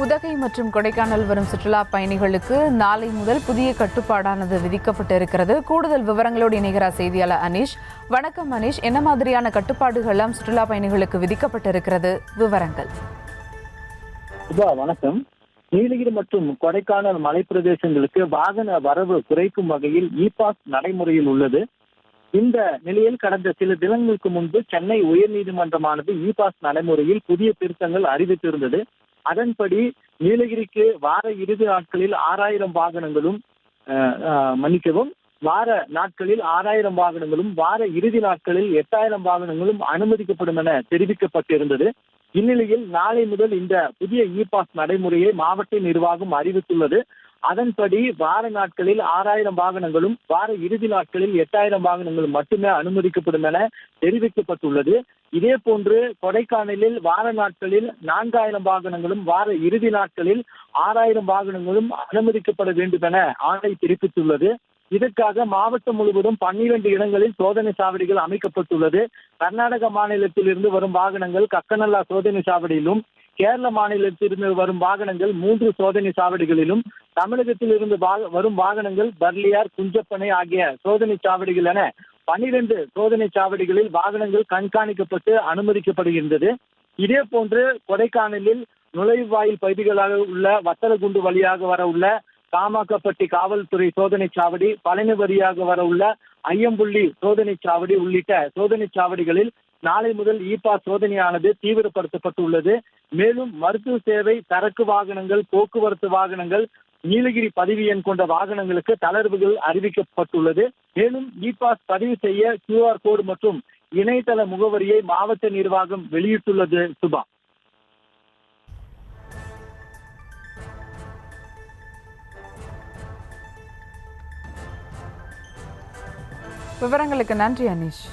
உதகை மற்றும் கொடைக்கானல் வரும் சுற்றுலா பயணிகளுக்கு நாளை முதல் புதிய கட்டுப்பாடானது விதிக்கப்பட்டிருக்கிறது. கூடுதல் விவரங்களோடு இணைகிறார் செய்தியாளர் அனீஷ். வணக்கம் அனீஷ், என்ன மாதிரியான கட்டுப்பாடுகள் சுற்றுலா பயணிகளுக்கு விதிக்கப்பட்டிருக்கிறது? விவரங்கள். வணக்கம். நீலகிரி மற்றும் கொடைக்கானல் மலைப்பிரதேசங்களுக்கு வாகன வரவு குறைக்கும் வகையில் இ பாஸ் நடைமுறையில் உள்ளது. இந்த நிலையில் கடந்த சில தினங்களுக்கு முன்பு சென்னை உயர்நீதிமன்றமானது இ பாஸ் நடைமுறையில் புதிய திருத்தங்கள் அறிவித்திருந்தது. அதன்படி நீலகிரிக்கு வார இறுதி நாட்களில் 6000 வாகனங்களும் வார நாட்களில் 6000 வாகனங்களும் வார இறுதி நாட்களில் 8000 வாகனங்களும் அனுமதிக்கப்படும் என தெரிவிக்கப்பட்டிருந்தது. இந்நிலையில் நாளை முதல் இந்த புதிய இ பாஸ் நடைமுறையை மாவட்ட நிர்வாகம் அறிவித்துள்ளது. அதன்படி வார நாட்களில் 6000 வாகனங்களும் வார இறுதி நாட்களில் 8000 வாகனங்களும் மட்டுமே அனுமதிக்கப்படும் என தெரிவிக்கப்பட்டுள்ளது. இதே போன்று கொடைக்கானலில் வார நாட்களில் 4000 வாகனங்களும் வார இறுதி நாட்களில் 6000 வாகனங்களும் அனுமதிக்கப்பட வேண்டும் என ஆணை பிறப்பித்துள்ளது. இதற்காக மாவட்டம் முழுவதும் 12 இடங்களில் சோதனை சாவடிகள் அமைக்கப்பட்டுள்ளது. கர்நாடக மாநிலத்திலிருந்து வரும் வாகனங்கள் கக்கநல்லா சோதனை சாவடியிலும், கேரள மாநிலத்திலிருந்து வரும் வாகனங்கள் 3 சோதனை சாவடிகளிலும், தமிழகத்தில் இருந்து வரும் வாகனங்கள் பர்லியார், குஞ்சப்பனை ஆகிய சோதனை சாவடிகள் என 12 சோதனை சாவடிகளில் வாகனங்கள் கண்காணிக்கப்பட்டு அனுமதிக்கப்படுகின்றது. இதே போன்று கொடைக்கானலில் நுழைவாயில் பகுதிகளாக உள்ள வத்தலகுண்டு வழியாக வர உள்ள காமாக்கப்பட்டி காவல்துறை சோதனை சாவடி, பழனி வழியாக வர உள்ள ஐயம்புள்ளி சோதனை சாவடி உள்ளிட்ட சோதனை சாவடிகளில் நாளை முதல் இ பாஸ் சோதனையானது தீவிரப்படுத்தப்பட்டுள்ளது. மேலும் மருத்துவ சேவை, சரக்கு வாகனங்கள், போக்குவரத்து வாகனங்கள், நீலகிரி பதிவு எண் கொண்ட வாகனங்களுக்கு தளர்வுகள் அறிவிக்கப்பட்டுள்ளது. மேலும் இ பாஸ் பதிவு செய்ய QR கோடு மற்றும் இணையதள முகவரியை மாவட்ட நிர்வாகம் வெளியிட்டுள்ளது. சுபா, விவரங்களுக்கு நன்றி அனீஷ்.